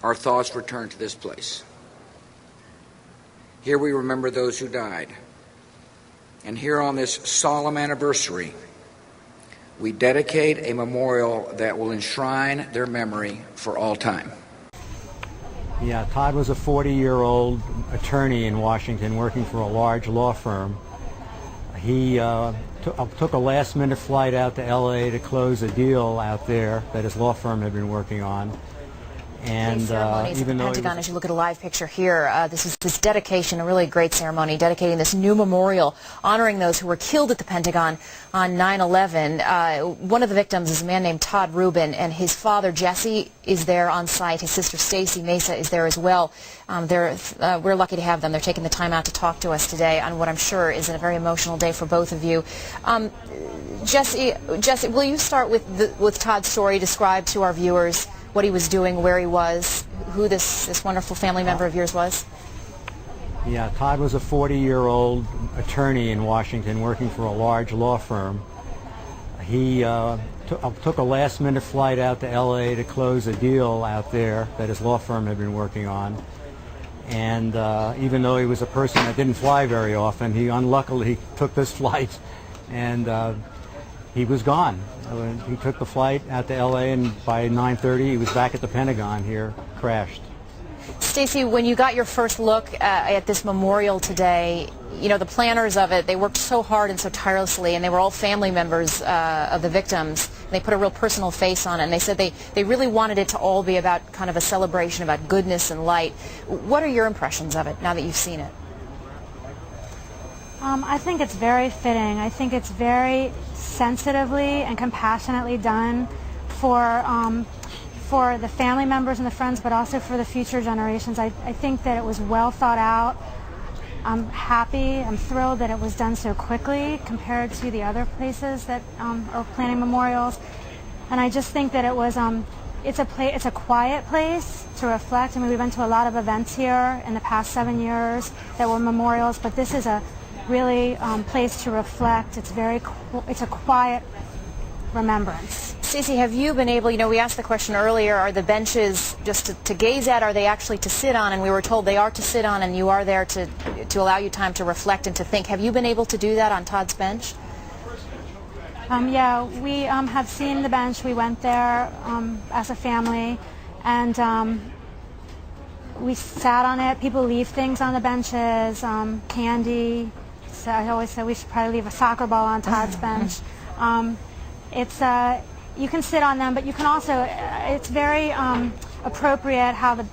Our thoughts return to this place. Here we remember those who died. And here on this solemn anniversary, we dedicate a memorial that will enshrine their memory for all time. Yeah, Todd was a 40-year-old attorney in Washington working for a large law firm. He took a last-minute flight out to L.A. to close a deal out there that his law firm had been working on. And even though Pentagon, as you look at a live picture here, this is this dedication, a really great ceremony, dedicating this new memorial, honoring those who were killed at the Pentagon on 9/11. One of the victims is a man named Todd Reuben, and his father Jesse is there on site. His sister Stacy Mesa is there as well. We're lucky to have them. They're taking the time out to talk to us today on what I'm sure is a very emotional day for both of you. Jesse, will you start with Todd's story? Describe to our viewers what he was doing, where he was, who this wonderful family member of yours was? Yeah, Todd was a 40-year-old attorney in Washington working for a large law firm. He took a last-minute flight out to L.A. to close a deal out there that his law firm had been working on. And even though he was a person that didn't fly very often, he unluckily took this flight, and he was gone. He took the flight out to L.A. and by 9:30 he was back at the Pentagon here, crashed. Stacy, when you got your first look at this memorial today, you know, the planners of it, they worked so hard and so tirelessly, and they were all family members of the victims. They put a real personal face on it, and they said they really wanted it to all be about kind of a celebration about goodness and light. What are your impressions of it now that you've seen it? I think it's very fitting. I think it's very sensitively and compassionately done for the family members and the friends, but also for the future generations. I think that it was well thought out. I'm happy, I'm thrilled that it was done so quickly compared to the other places that are planning memorials. And I just think that it was, it's a quiet place to reflect. I mean, we've been to a lot of events here in the past 7 years that were memorials, but this is a really place to reflect. It's a quiet remembrance. Stacey, have you been able, you know, we asked the question earlier, are the benches just to gaze at, are they actually to sit on? And we were told they are to sit on, and you are there to allow you time to reflect and to think. Have you been able to do that on Todd's bench? Yeah, we have seen the bench. We went there as a family, and we sat on it. People leave things on the benches, candy. So I always say we should probably leave a soccer ball on Todd's bench. You can sit on them, but you can also, it's very appropriate how the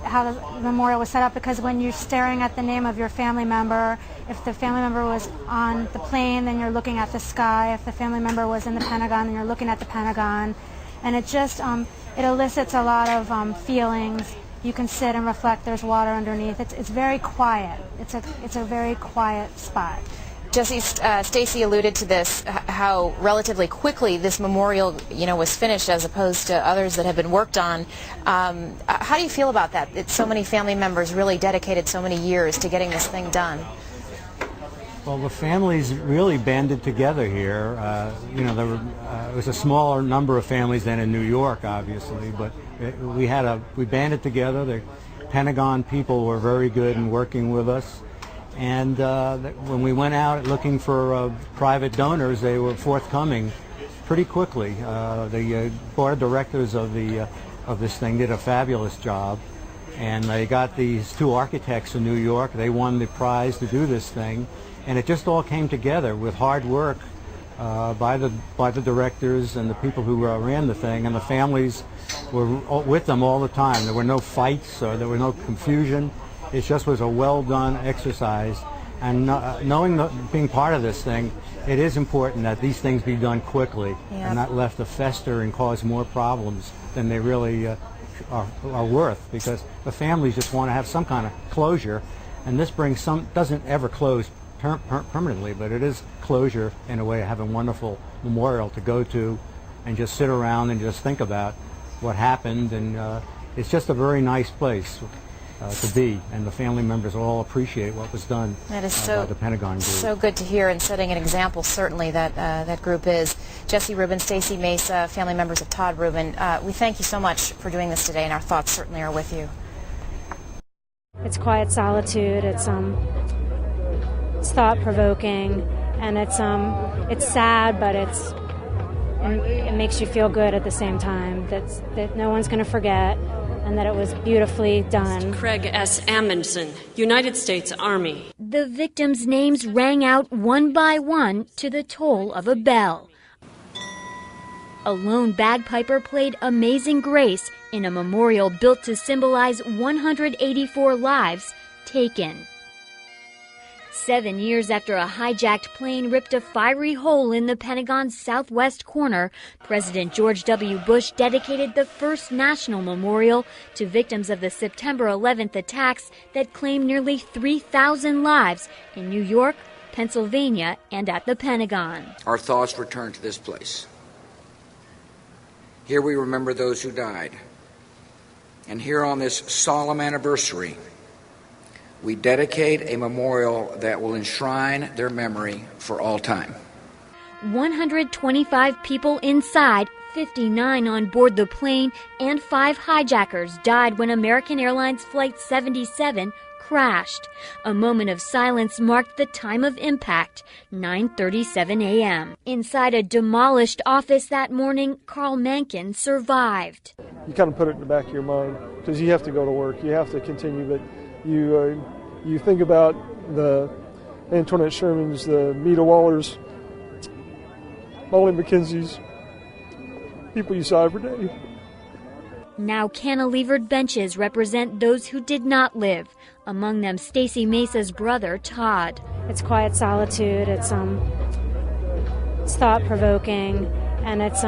memorial was set up, because when you're staring at the name of your family member, if the family member was on the plane, then you're looking at the sky. If the family member was in the Pentagon, then you're looking at the Pentagon. And it just, it elicits a lot of feelings. You can sit and reflect. There's water underneath. It's very quiet. It's a very quiet spot. Jesse, Stacey alluded to this, how relatively quickly this memorial, you know, was finished as opposed to others that have been worked on. How do you feel about that? That so many family members really dedicated so many years to getting this thing done. Well, the families really banded together here. You know, it was a smaller number of families than in New York, obviously, but we banded together. The Pentagon people were very good in working with us. And when we went out looking for private donors, they were forthcoming pretty quickly. The board of directors of this thing did a fabulous job, and they got these two architects in New York. They won the prize to do this thing, and it just all came together with hard work by the directors and the people who ran the thing, and the families were with them all the time. There were no fights, or there were no confusion. It just was a well-done exercise, and being part of this thing, it is important that these things be done quickly and not left to fester and cause more problems than they really are worth, because the families just want to have some kind of closure, and this doesn't ever close permanently, but it is closure in a way, have a wonderful memorial to go to and just sit around and just think about what happened, and it's just a very nice place to be, and the family members all appreciate what was done by the Pentagon group. So good to hear, and setting an example, certainly, that that group is. Jesse Reuben, Stacey Mesa, family members of Todd Reuben, we thank you so much for doing this today, and our thoughts certainly are with you. It's quiet solitude. It's thought-provoking, and it's sad, but it makes you feel good at the same time. That no one's going to forget, and that it was beautifully done. Craig S. Amundsen, United States Army. The victims' names rang out one by one to the toll of a bell. A lone bagpiper played Amazing Grace in a memorial built to symbolize 184 lives taken. 7 years after a hijacked plane ripped a fiery hole in the Pentagon's southwest corner, President George W. Bush dedicated the first national memorial to victims of the September 11th attacks that claimed nearly 3,000 lives in New York, Pennsylvania, and at the Pentagon. Our thoughts return to this place. Here we remember those who died. And here on this solemn anniversary, we dedicate a memorial that will enshrine their memory for all time. 125 people inside, 59 on board the plane, and 5 hijackers died when American Airlines Flight 77 crashed. A moment of silence marked the time of impact, 9:37 a.m. Inside a demolished office that morning, Carl Mencken survived. You kind of put it in the back of your mind because you have to go to work, you have to continue, but you think about the Antoinette Shermans, the Meta Wallers, Molly McKenzie's, people you saw every day. Now cantilevered benches represent those who did not live, among them Stacy Mesa's brother, Todd. It's quiet solitude. It's thought-provoking, and it's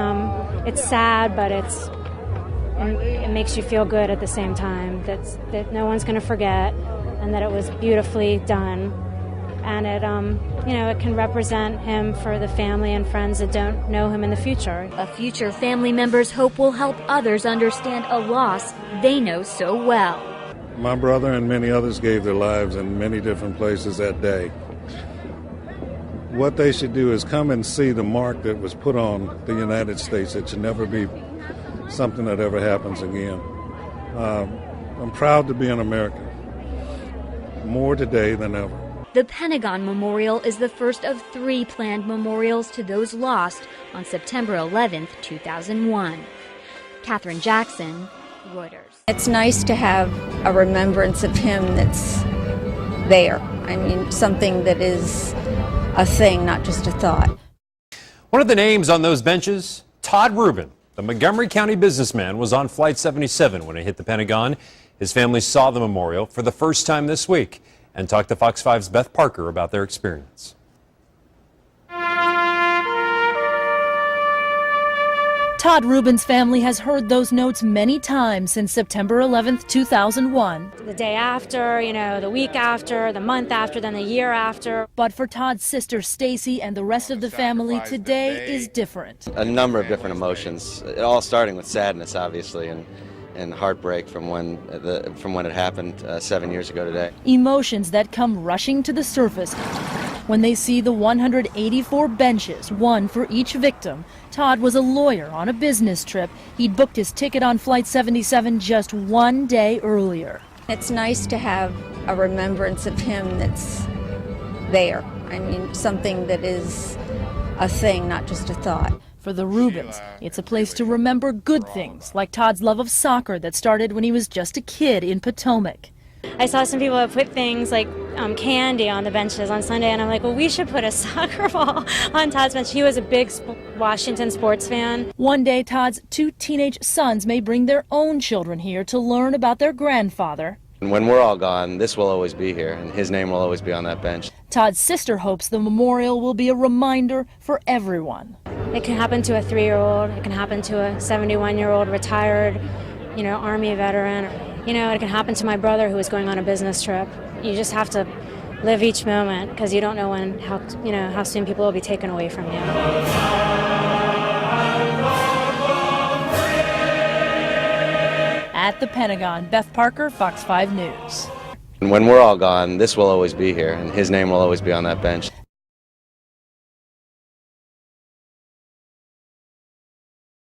sad, but it makes you feel good at the same time. That no one's going to forget, and that it was beautifully done, and it can represent him for the family and friends that don't know him in the future. A future family member's hope will help others understand a loss they know so well. My brother and many others gave their lives in many different places that day. What they should do is come and see the mark that was put on the United States. It should never be something that ever happens again. I'm proud to be an American, more today than ever. The Pentagon Memorial is the first of 3 planned memorials to those lost on September 11th, 2001. Katherine Jackson, Reuters. It's nice to have a remembrance of him that's there. I mean, something that is a thing, not just a thought. One of the names on those benches, Todd Reuben, the Montgomery County businessman, was on Flight 77 when it hit the Pentagon. His family saw the memorial for the first time this week and talked to Fox 5's Beth Parker about their experience. Todd Reuben's family has heard those notes many times since September 11th, 2001. The day after, the week after, the month after, then the year after. But for Todd's sister Stacy and the rest of the family, today is different. A number of different emotions, all starting with sadness, obviously, and heartbreak from when it happened 7 years ago today. Emotions that come rushing to the surface when they see the 184 benches, one for each victim. Todd was a lawyer on a business trip. He'd booked his ticket on Flight 77 just one day earlier. It's nice to have a remembrance of him that's there. I mean, something that is a thing, not just a thought. For the Reubens, it's a place to remember good things, like Todd's love of soccer that started when he was just a kid in Potomac. I saw some people have put things like candy on the benches on Sunday, and I'm like, well, we should put a soccer ball on Todd's bench. He was a big Washington sports fan. One day, Todd's 2 teenage sons may bring their own children here to learn about their grandfather. And when we're all gone, this will always be here, and his name will always be on that bench. Todd's sister hopes the memorial will be a reminder for everyone. It can happen to a 3-year-old. It can happen to a 71-year-old retired, Army veteran. It can happen to my brother who was going on a business trip. You just have to live each moment because you don't know how soon people will be taken away from you. At the Pentagon, Beth Parker, Fox 5 News. And when we're all gone, this will always be here, and his name will always be on that bench.